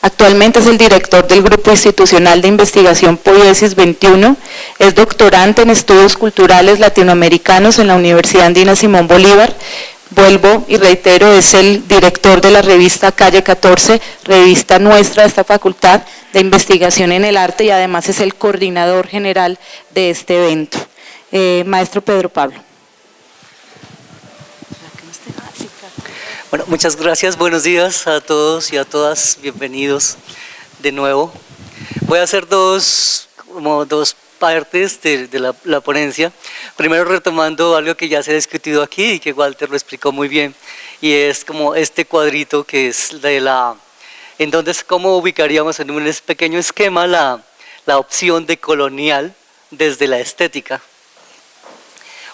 Actualmente es el director del Grupo Institucional de Investigación Poiesis 21, es doctorante en Estudios Culturales Latinoamericanos en la Universidad Andina Simón Bolívar. Vuelvo y reitero, es el director de la revista Calle 14, revista nuestra de esta facultad de investigación en el arte, y además es el coordinador general de este evento. Maestro Pedro Pablo. Bueno, muchas gracias, buenos días a todos y a todas, bienvenidos de nuevo. Voy a hacer dos partes de la ponencia. Primero retomando algo que ya se ha discutido aquí y que Walter lo explicó muy bien, y es como este cuadrito que es en donde es cómo ubicaríamos en un pequeño esquema la opción de colonial desde la estética.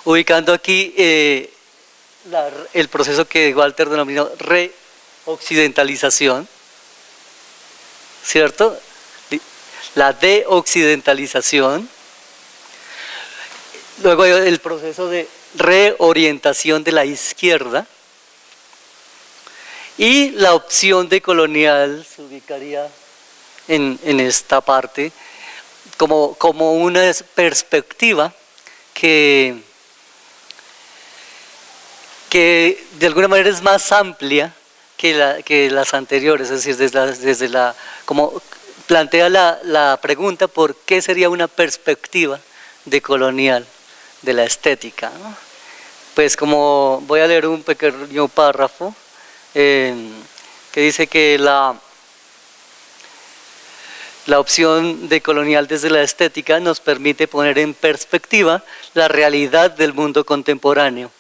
Ubicando aquí el proceso que Walter denominó reoccidentalización, ¿cierto? La deoccidentalización, luego el proceso de reorientación de la izquierda, y la opción de colonial se ubicaría en esta parte como una perspectiva que de alguna manera es más amplia que las anteriores, es decir, como plantea la pregunta por qué sería una perspectiva de colonial de la estética, ¿no? Pues como voy a leer un pequeño párrafo que dice que la opción de colonial desde la estética nos permite poner en perspectiva la realidad del mundo contemporáneo.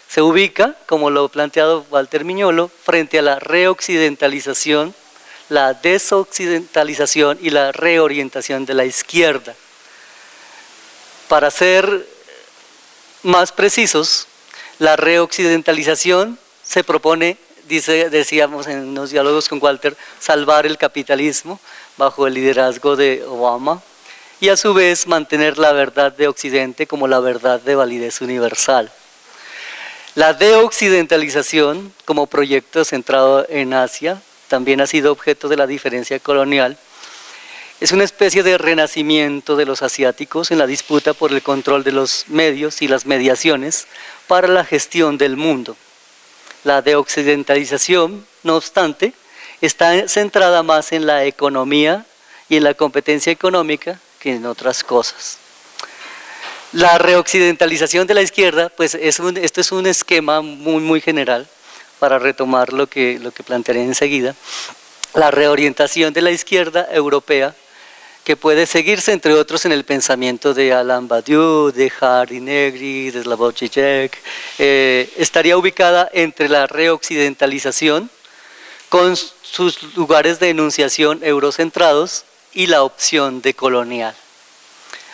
Se ubica, como lo ha planteado Walter Miñolo, frente a la reoccidentalización, la desoccidentalización y la reorientación de la izquierda. Para ser más precisos, la reoccidentalización se propone, decíamos en unos diálogos con Walter, salvar el capitalismo bajo el liderazgo de Obama, y a su vez mantener la verdad de Occidente como la verdad de validez universal. La deoccidentalización, como proyecto centrado en Asia, también ha sido objeto de la diferencia colonial. Es una especie de renacimiento de los asiáticos en la disputa por el control de los medios y las mediaciones para la gestión del mundo. La deoccidentalización, no obstante, está centrada más en la economía y en la competencia económica que en otras cosas. La reoccidentalización de la izquierda, pues esto es un esquema muy general para retomar lo que plantearé enseguida. La reorientación de la izquierda europea, que puede seguirse entre otros en el pensamiento de Alain Badiou, de Hardy Negri, de Slavoj Žižek, estaría ubicada entre la reoccidentalización con sus lugares de enunciación eurocentrados y la opción de colonial.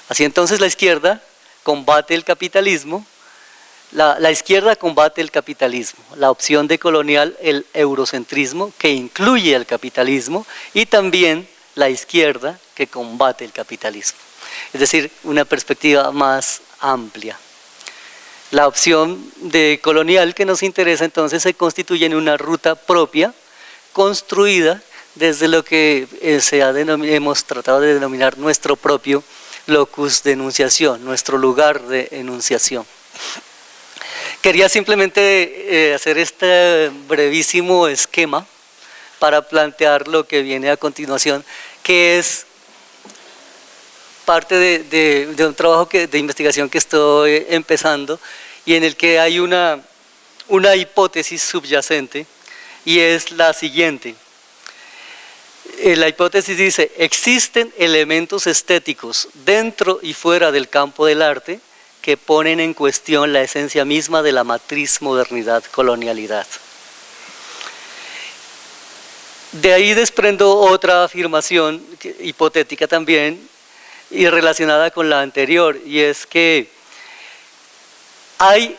Así entonces la izquierda combate el capitalismo, la izquierda combate el capitalismo, la opción de colonial el eurocentrismo que incluye el capitalismo, y también la izquierda que combate el capitalismo, es decir, una perspectiva más amplia. La opción de colonial que nos interesa entonces se constituye en una ruta propia construida desde lo que hemos tratado de denominar nuestro propio locus de enunciación, nuestro lugar de enunciación. Quería simplemente hacer este brevísimo esquema para plantear lo que viene a continuación, que es parte de un trabajo de investigación que estoy empezando y en el que hay una hipótesis subyacente, y es la siguiente. La hipótesis dice: existen elementos estéticos dentro y fuera del campo del arte que ponen en cuestión la esencia misma de la matriz modernidad-colonialidad. De ahí desprendo otra afirmación hipotética también y relacionada con la anterior, y es que hay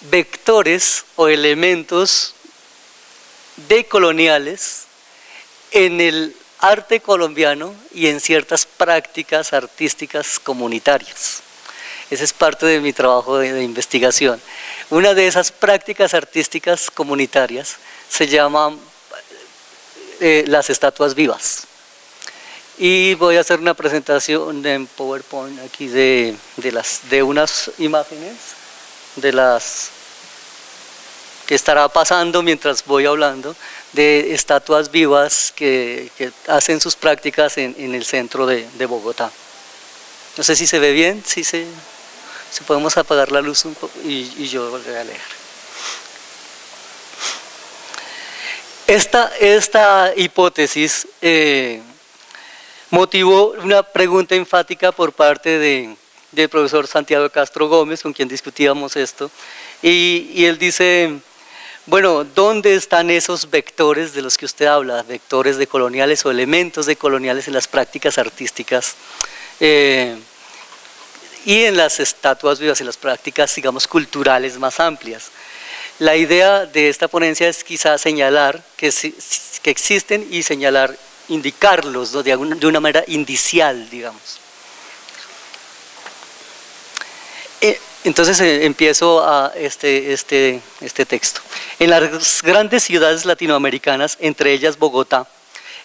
vectores o elementos decoloniales en el arte colombiano y en ciertas prácticas artísticas comunitarias. Ese es parte de mi trabajo de investigación. Una de esas prácticas artísticas comunitarias se llama las estatuas vivas. Y voy a hacer una presentación en PowerPoint aquí de unas imágenes de las que estará pasando mientras voy hablando, de estatuas vivas que hacen sus prácticas en el centro de Bogotá. No sé si se ve bien, si podemos apagar la luz un poco y yo volveré a leer. Esta hipótesis motivó una pregunta enfática por parte del profesor Santiago Castro Gómez, con quien discutíamos esto, y él dice, bueno, ¿dónde están esos vectores de los que usted habla, vectores decoloniales o elementos decoloniales en las prácticas artísticas y en las estatuas vivas, en las prácticas, digamos, culturales más amplias? La idea de esta ponencia es quizá señalar que existen y señalar, indicarlos, ¿no?, de una manera indicial, digamos. Entonces empiezo a este texto. En las grandes ciudades latinoamericanas, entre ellas Bogotá,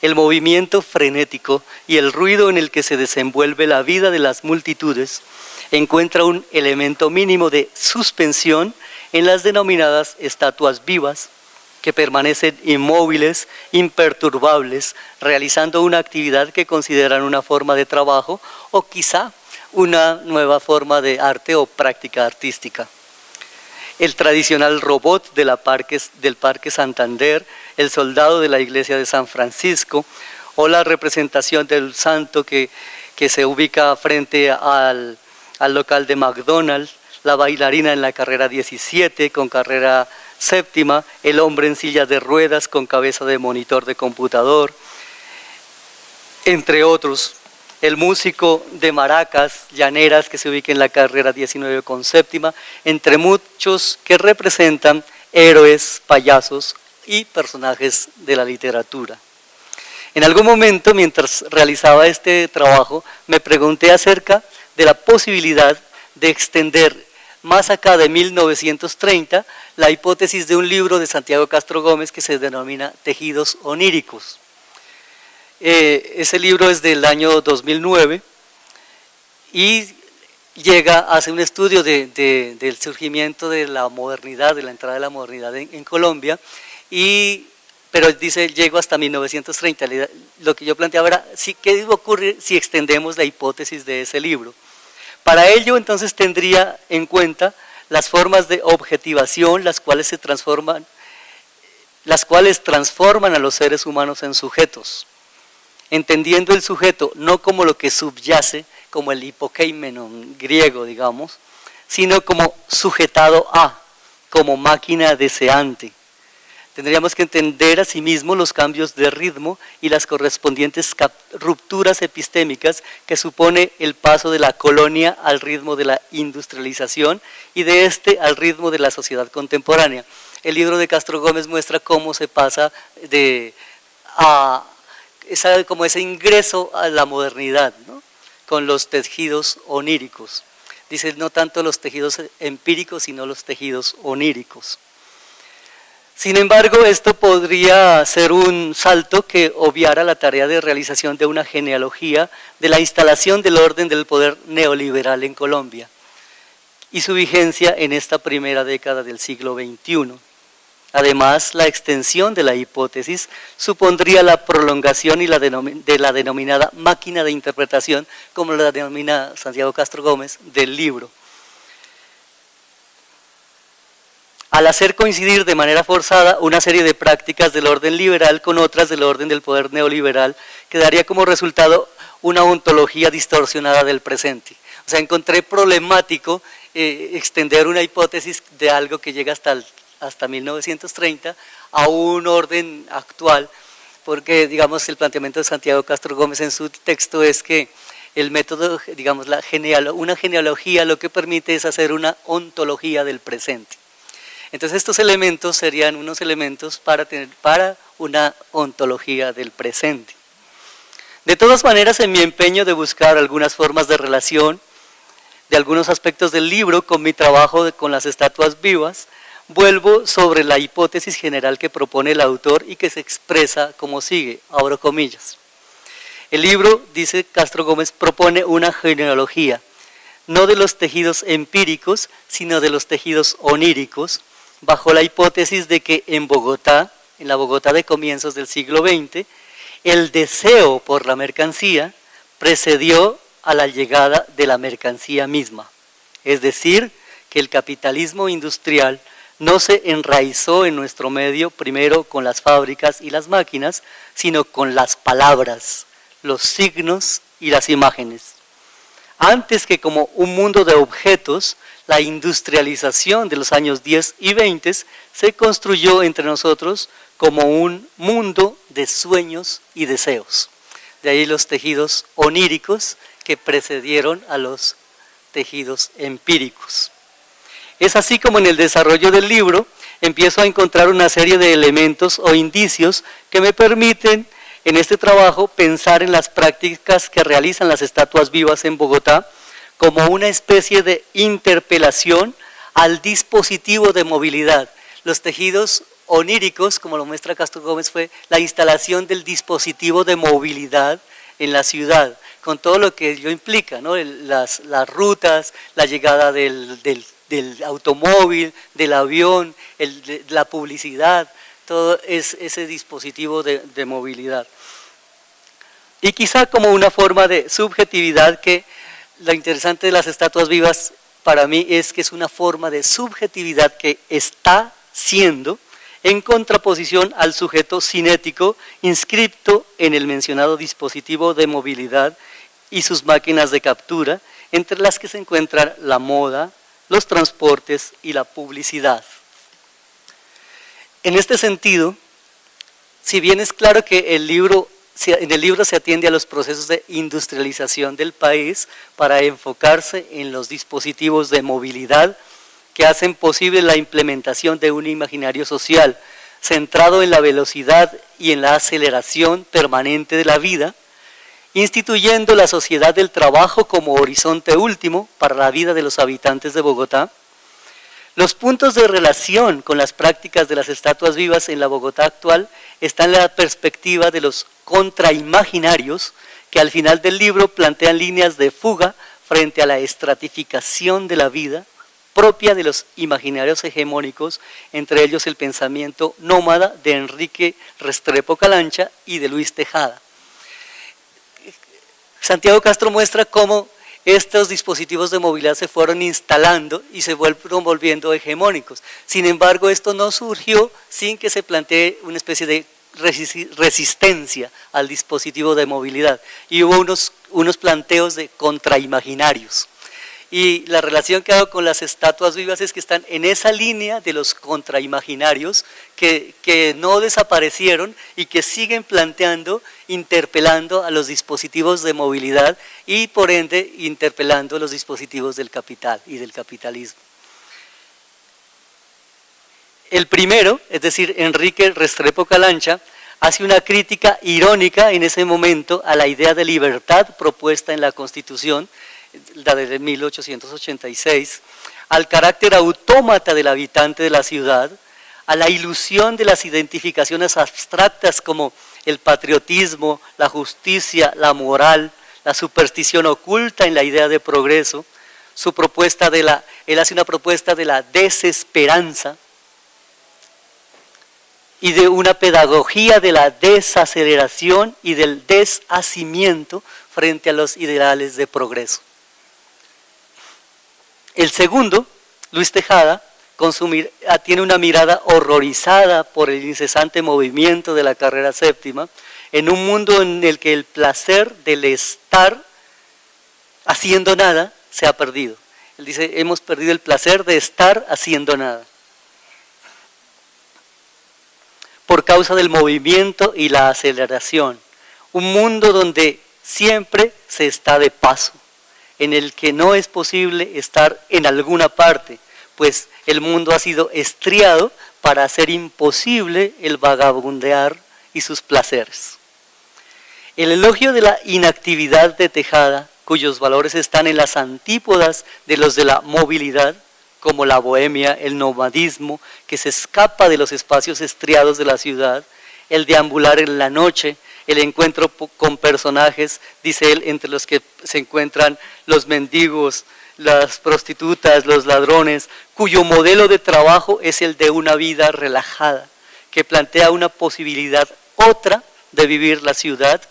el movimiento frenético y el ruido en el que se desenvuelve la vida de las multitudes encuentra un elemento mínimo de suspensión en las denominadas estatuas vivas, que permanecen inmóviles, imperturbables, realizando una actividad que consideran una forma de trabajo o quizá una nueva forma de arte o práctica artística. El tradicional robot del Parque Santander, el soldado de la iglesia de San Francisco o la representación del santo que se ubica frente al local de McDonald's, la bailarina en la carrera 17 con carrera séptima, el hombre en silla de ruedas con cabeza de monitor de computador, entre otros. El músico de maracas llaneras que se ubica en la carrera 19 con séptima, entre muchos que representan héroes, payasos y personajes de la literatura. En algún momento, mientras realizaba este trabajo, me pregunté acerca de la posibilidad de extender más acá de 1930 la hipótesis de un libro de Santiago Castro Gómez que se denomina Tejidos Oníricos. Ese libro es del año 2009 y hace un estudio del surgimiento de la modernidad, de la entrada de la modernidad en Colombia, pero dice, llego hasta 1930. Lo que yo planteaba era, ¿qué ocurre si extendemos la hipótesis de ese libro? Para ello, entonces, tendría en cuenta las formas de objetivación, las cuales transforman a los seres humanos en sujetos, entendiendo el sujeto no como lo que subyace, como el hipokeimenon griego, digamos, sino como sujetado a, como máquina deseante. Tendríamos que entender asimismo los cambios de ritmo y las correspondientes rupturas epistémicas que supone el paso de la colonia al ritmo de la industrialización y de este al ritmo de la sociedad contemporánea. El libro de Castro Gómez muestra cómo se pasa como ese ingreso a la modernidad, ¿no?, con los tejidos oníricos. Dice, no tanto los tejidos empíricos, sino los tejidos oníricos. Sin embargo, esto podría ser un salto que obviara la tarea de realización de una genealogía de la instalación del orden del poder neoliberal en Colombia y su vigencia en esta primera década del siglo XXI. Además, la extensión de la hipótesis supondría la prolongación de la denominada máquina de interpretación, como la denomina Santiago Castro Gómez, del libro. Al hacer coincidir de manera forzada una serie de prácticas del orden liberal con otras del orden del poder neoliberal, quedaría como resultado una ontología distorsionada del presente. O sea, encontré problemático extender una hipótesis de algo que llega hasta 1930 a un orden actual, porque, digamos, el planteamiento de Santiago Castro Gómez en su texto es que el método, digamos, una genealogía lo que permite es hacer una ontología del presente. Entonces estos elementos serían unos elementos para una ontología del presente. De todas maneras, en mi empeño de buscar algunas formas de relación de algunos aspectos del libro con mi trabajo con las estatuas vivas, vuelvo sobre la hipótesis general que propone el autor y que se expresa como sigue, abro comillas. El libro, dice Castro Gómez, propone una genealogía, no de los tejidos empíricos, sino de los tejidos oníricos, bajo la hipótesis de que en Bogotá, en la Bogotá de comienzos del siglo XX, el deseo por la mercancía precedió a la llegada de la mercancía misma. Es decir, que el capitalismo industrial no se enraizó en nuestro medio primero con las fábricas y las máquinas, sino con las palabras, los signos y las imágenes. Antes que como un mundo de objetos, la industrialización de los años 10 y 20 se construyó entre nosotros como un mundo de sueños y deseos. De ahí los tejidos oníricos que precedieron a los tejidos empíricos. Es así como en el desarrollo del libro empiezo a encontrar una serie de elementos o indicios que me permiten en este trabajo pensar en las prácticas que realizan las estatuas vivas en Bogotá como una especie de interpelación al dispositivo de movilidad. Los tejidos oníricos, como lo muestra Castro Gómez, fue la instalación del dispositivo de movilidad en la ciudad, con todo lo que ello implica, ¿no? las rutas, la llegada del automóvil, del avión, la publicidad, todo es ese dispositivo de movilidad. Y quizá como una forma de subjetividad, que lo interesante de las estatuas vivas para mí es que es una forma de subjetividad que está siendo en contraposición al sujeto cinético inscripto en el mencionado dispositivo de movilidad y sus máquinas de captura, entre las que se encuentran la moda, los transportes y la publicidad. En este sentido, si bien es claro que en el libro se atiende a los procesos de industrialización del país para enfocarse en los dispositivos de movilidad que hacen posible la implementación de un imaginario social centrado en la velocidad y en la aceleración permanente de la vida, instituyendo la sociedad del trabajo como horizonte último para la vida de los habitantes de Bogotá. Los puntos de relación con las prácticas de las estatuas vivas en la Bogotá actual están en la perspectiva de los contraimaginarios que al final del libro plantean líneas de fuga frente a la estratificación de la vida propia de los imaginarios hegemónicos, entre ellos el pensamiento nómada de Enrique Restrepo Calancha y de Luis Tejada. Santiago Castro muestra cómo estos dispositivos de movilidad se fueron instalando y se fueron volviendo hegemónicos. Sin embargo, esto no surgió sin que se plantee una especie de resistencia al dispositivo de movilidad. Y hubo unos planteos de contraimaginarios. Y la relación que hago con las estatuas vivas es que están en esa línea de los contraimaginarios que no desaparecieron y que siguen planteando, interpelando a los dispositivos de movilidad y por ende interpelando los dispositivos del capital y del capitalismo. El primero, es decir, Enrique Restrepo Calancha, hace una crítica irónica en ese momento a la idea de libertad propuesta en la Constitución, la de 1886, al carácter autómata del habitante de la ciudad, a la ilusión de las identificaciones abstractas como el patriotismo, la justicia, la moral, la superstición oculta en la idea de progreso. Él hace una propuesta de la desesperanza y de una pedagogía de la desaceleración y del deshacimiento frente a los ideales de progreso. El segundo, Luis Tejada, tiene una mirada horrorizada por el incesante movimiento de la carrera séptima en un mundo en el que el placer del estar haciendo nada se ha perdido. Él dice, hemos perdido el placer de estar haciendo nada. Por causa del movimiento y la aceleración. Un mundo donde siempre se está de paso, en el que no es posible estar en alguna parte, pues el mundo ha sido estriado para hacer imposible el vagabundear y sus placeres. El elogio de la inactividad de Tejada, cuyos valores están en las antípodas de los de la movilidad, como la bohemia, el nomadismo, que se escapa de los espacios estriados de la ciudad, el deambular en la noche, el encuentro con personajes, dice él, entre los que se encuentran los mendigos, las prostitutas, los ladrones, cuyo modelo de trabajo es el de una vida relajada, que plantea una posibilidad otra de vivir la ciudad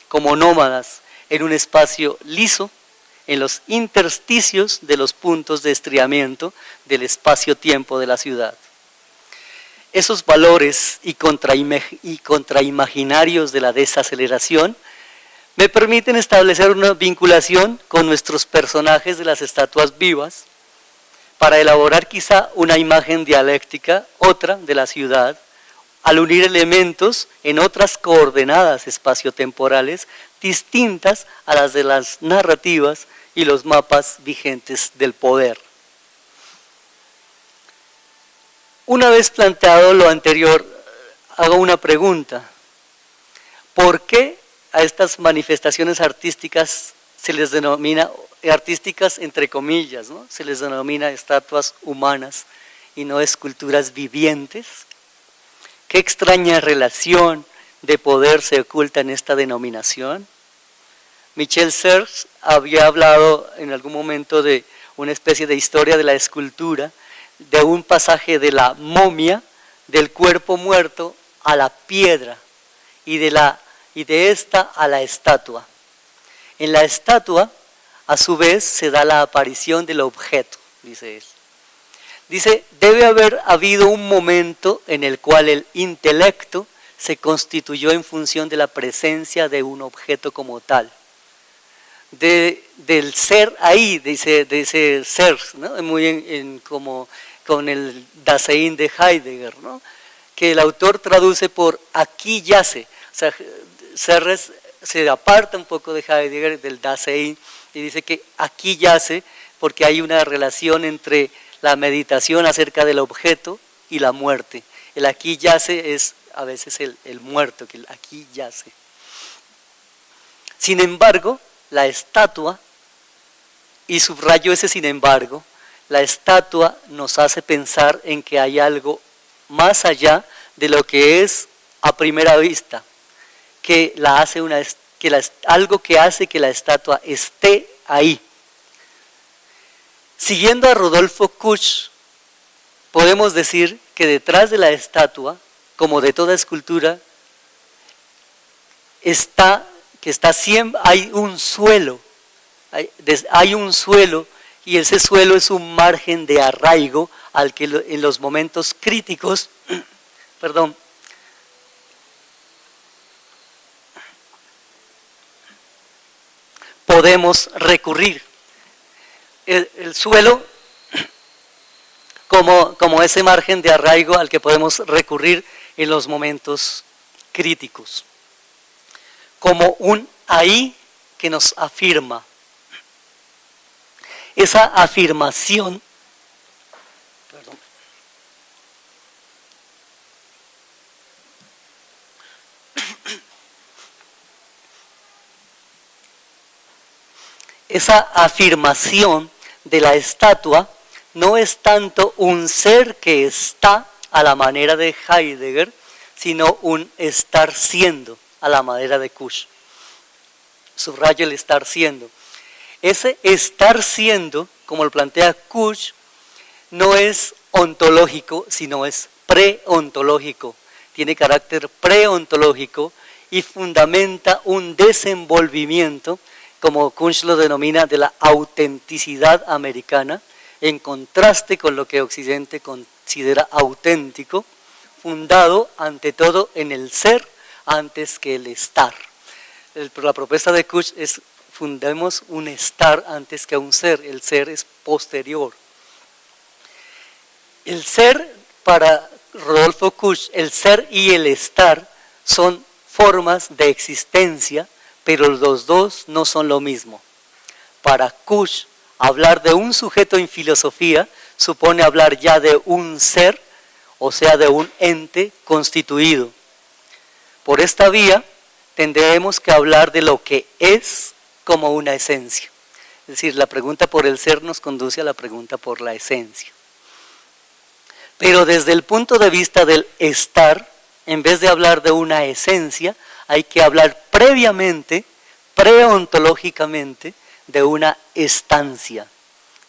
como nómadas en un espacio liso, en los intersticios de los puntos de estriamiento del espacio-tiempo de la ciudad. Esos valores y contraimaginarios de la desaceleración me permiten establecer una vinculación con nuestros personajes de las estatuas vivas para elaborar quizá una imagen dialéctica, otra de la ciudad, al unir elementos en otras coordenadas espaciotemporales distintas a las de las narrativas y los mapas vigentes del poder. Una vez planteado lo anterior, hago una pregunta. ¿Por qué a estas manifestaciones artísticas se les denomina, artísticas entre comillas, ¿no? Se les denomina estatuas humanas y no esculturas vivientes? ¿Qué extraña relación de poder se oculta en esta denominación? Michel Serres había hablado en algún momento de una especie de historia de la escultura, de un pasaje de la momia, del cuerpo muerto a la piedra y de esta a la estatua. En la estatua, a su vez, se da la aparición del objeto, dice él. Dice, debe haber habido un momento en el cual el intelecto se constituyó en función de la presencia de un objeto como tal. Del ser ahí, de ese ser, ¿no? Muy como con el Dasein de Heidegger, ¿no? Que el autor traduce por aquí yace. O sea, Serres se aparta un poco de Heidegger, del Dasein, y dice que aquí yace porque hay una relación entre la meditación acerca del objeto y la muerte. El aquí yace es a veces el muerto, que el aquí yace. Sin embargo, la estatua, y subrayo ese sin embargo, la estatua nos hace pensar en que hay algo más allá de lo que es a primera vista, que algo que hace que la estatua esté ahí. Siguiendo a Rodolfo Kusch, podemos decir que detrás de la estatua, como de toda escultura, hay un suelo, y ese suelo es un margen de arraigo al que en los momentos críticos, podemos recurrir. El suelo como ese margen de arraigo al que podemos recurrir en los momentos críticos. Como un ahí que nos afirma. Esa afirmación, esa afirmación de la estatua no es tanto un ser que está a la manera de Heidegger, sino un estar siendo a la manera de Kusch. Subrayo el estar siendo. Ese estar siendo, como lo plantea Kusch, no es ontológico, sino es preontológico. Tiene carácter preontológico y fundamenta un desenvolvimiento, como Kusch lo denomina, de la autenticidad americana, en contraste con lo que Occidente considera auténtico, fundado ante todo en el ser antes que el estar. La propuesta de Kusch es: fundemos un estar antes que un ser, el ser es posterior. El ser, para Rodolfo Kusch, el ser y el estar son formas de existencia, pero los dos no son lo mismo. Para Kusch, hablar de un sujeto en filosofía supone hablar ya de un ser, o sea, de un ente constituido. Por esta vía, tendremos que hablar de lo que es como una esencia. Es decir, la pregunta por el ser nos conduce a la pregunta por la esencia. Pero desde el punto de vista del estar, en vez de hablar de una esencia, hay que hablar previamente, preontológicamente, de una estancia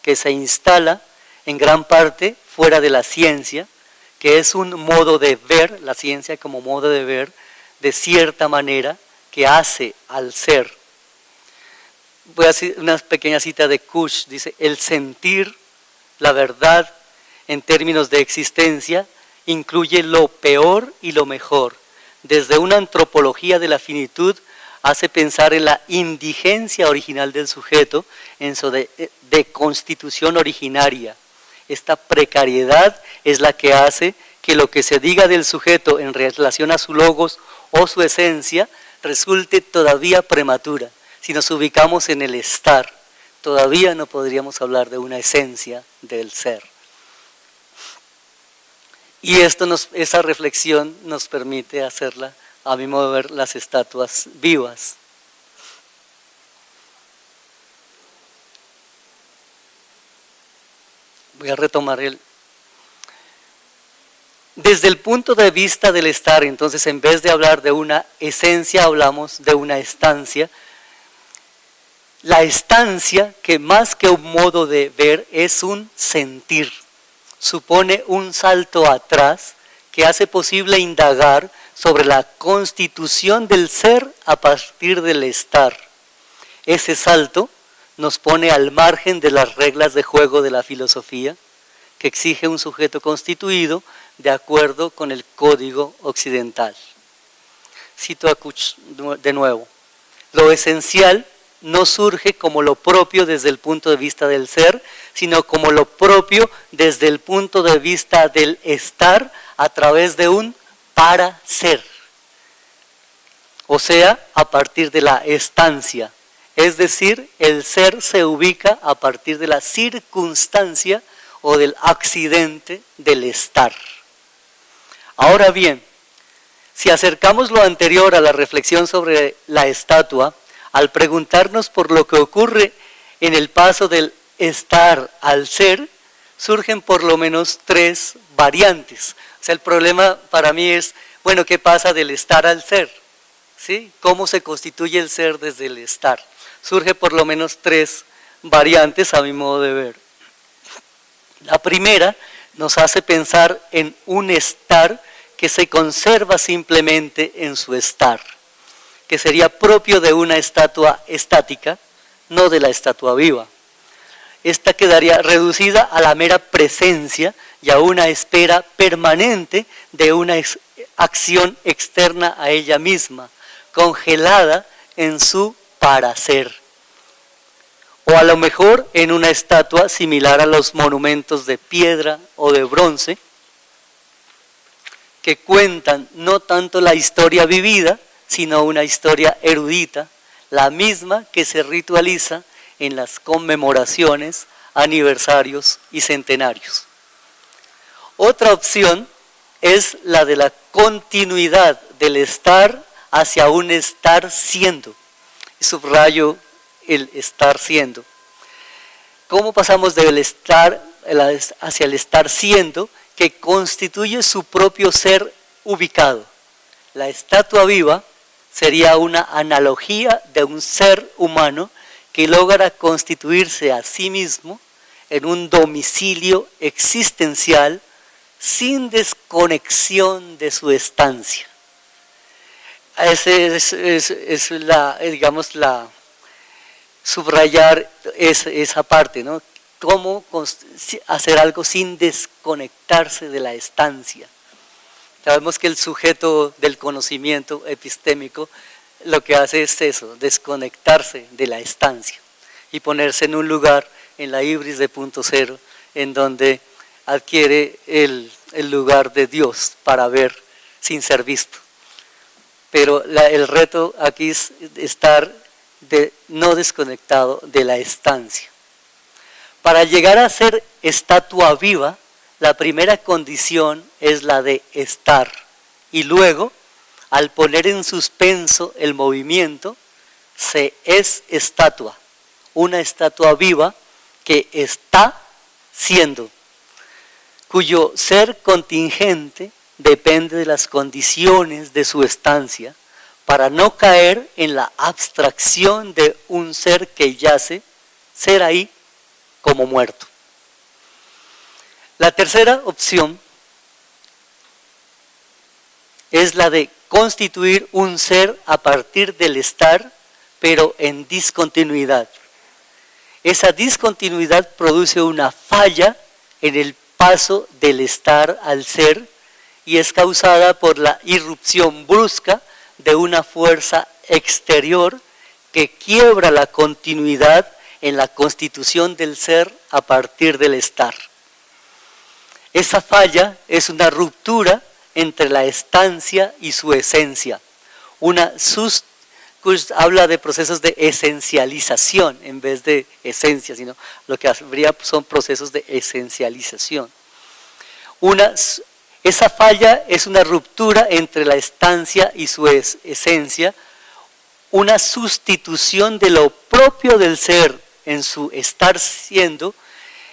que se instala en gran parte fuera de la ciencia, que es un modo de ver, la ciencia como modo de ver, de cierta manera, que hace al ser. Voy a hacer una pequeña cita de Kush, dice, el sentir, la verdad, en términos de existencia, incluye lo peor y lo mejor. Desde una antropología de la finitud, hace pensar en la indigencia original del sujeto, en su de constitución originaria. Esta precariedad es la que hace que lo que se diga del sujeto en relación a su logos o su esencia resulte todavía prematura. Si nos ubicamos en el estar, todavía no podríamos hablar de una esencia del ser. Y esa reflexión nos permite hacerla, a mi modo de ver, las estatuas vivas. Voy a retomar desde el punto de vista del estar, entonces en vez de hablar de una esencia, hablamos de una estancia. La estancia, que más que un modo de ver, es un sentir. Supone un salto atrás que hace posible indagar sobre la constitución del ser a partir del estar. Ese salto nos pone al margen de las reglas de juego de la filosofía, que exige un sujeto constituido de acuerdo con el código occidental. Cito a Kuch de nuevo. Lo esencial no surge como lo propio desde el punto de vista del ser, sino como lo propio desde el punto de vista del estar a través de un para ser. O sea, a partir de la estancia. Es decir, el ser se ubica a partir de la circunstancia o del accidente del estar. Ahora bien, si acercamos lo anterior a la reflexión sobre la estatua, al preguntarnos por lo que ocurre en el paso del estar al ser, surgen por lo menos 3 variantes. O sea, el problema para mí es, bueno, ¿qué pasa del estar al ser? ¿Sí? ¿Cómo se constituye el ser desde el estar? Surge por lo menos 3 variantes a mi modo de ver. La primera nos hace pensar en un estar que se conserva simplemente en su estar, que sería propio de una estatua estática, no de la estatua viva. Esta quedaría reducida a la mera presencia y a una espera permanente de una acción externa a ella misma, congelada en su para ser. O a lo mejor en una estatua similar a los monumentos de piedra o de bronce, que cuentan no tanto la historia vivida, sino una historia erudita, la misma que se ritualiza en las conmemoraciones, aniversarios y centenarios. Otra opción es la de la continuidad del estar hacia un estar siendo. Subrayo el estar siendo. ¿Cómo pasamos del estar hacia el estar siendo, que constituye su propio ser ubicado? La estatua viva sería una analogía de un ser humano que logra constituirse a sí mismo en un domicilio existencial sin desconexión de su estancia. Ese es la, digamos, la subrayar esa parte, ¿no? Cómo hacer algo sin desconectarse de la estancia. Sabemos que el sujeto del conocimiento epistémico lo que hace es eso, desconectarse de la estancia y ponerse en un lugar, en la ibris de punto cero, en donde adquiere el lugar de Dios para ver sin ser visto. Pero el reto aquí es estar no desconectado de la estancia. Para llegar a ser estatua viva, la primera condición es la de estar. Y luego, al poner en suspenso el movimiento, se es estatua una estatua viva que está siendo, cuyo ser contingente depende de las condiciones de su estancia, para no caer en la abstracción de un ser que yace, ser ahí como muerto. La tercera opción es la de constituir un ser a partir del estar, pero en discontinuidad. Esa discontinuidad produce una falla en el paso del estar al ser y es causada por la irrupción brusca de una fuerza exterior que quiebra la continuidad en la constitución del ser a partir del estar. Esa falla es una ruptura entre la estancia y su esencia. Habla de procesos de esencialización en vez de esencia, sino lo que habría son procesos de esencialización. Esa falla es una ruptura entre la estancia y su esencia, una sustitución de lo propio del ser en su estar siendo,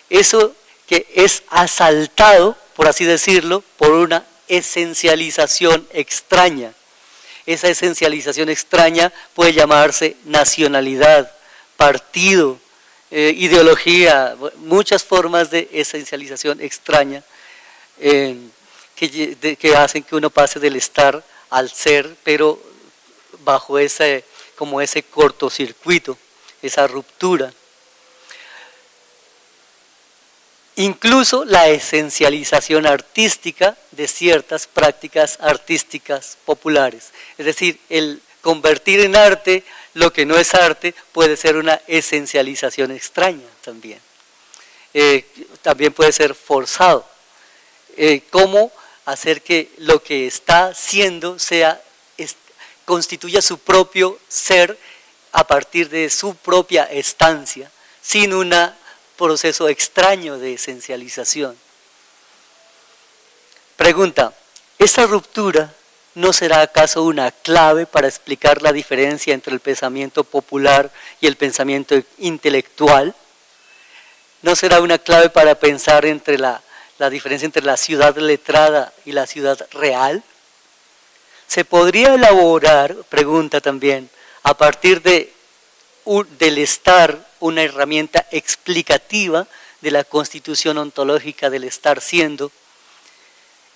eso que es asaltado, por así decirlo, por una esencialización extraña. Esa esencialización extraña puede llamarse nacionalidad, partido, ideología, muchas formas de esencialización extraña que hacen que uno pase del estar al ser, pero bajo ese cortocircuito, esa ruptura. Incluso la esencialización artística de ciertas prácticas artísticas populares. Es decir, el convertir en arte lo que no es arte puede ser una esencialización extraña también. También puede ser forzado. ¿Cómo hacer que lo que está siendo constituya su propio ser a partir de su propia estancia, sin un proceso extraño de esencialización? Pregunta, ¿esta ruptura no será acaso una clave para explicar la diferencia entre el pensamiento popular y el pensamiento intelectual? ¿No será una clave para pensar entre la diferencia entre la ciudad letrada y la ciudad real? ¿Se podría elaborar, pregunta también, a partir del estar, una herramienta explicativa de la constitución ontológica del estar siendo?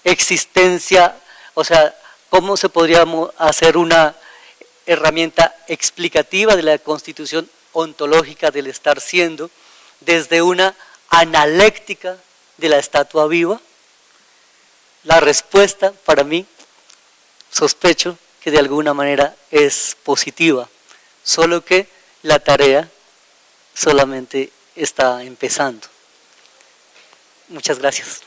Existencia, o sea, ¿cómo se podría hacer una herramienta explicativa de la constitución ontológica del estar siendo desde una analéctica de la estatua viva? La respuesta para mí, sospecho que de alguna manera es positiva, solo que la tarea solamente está empezando. Muchas gracias.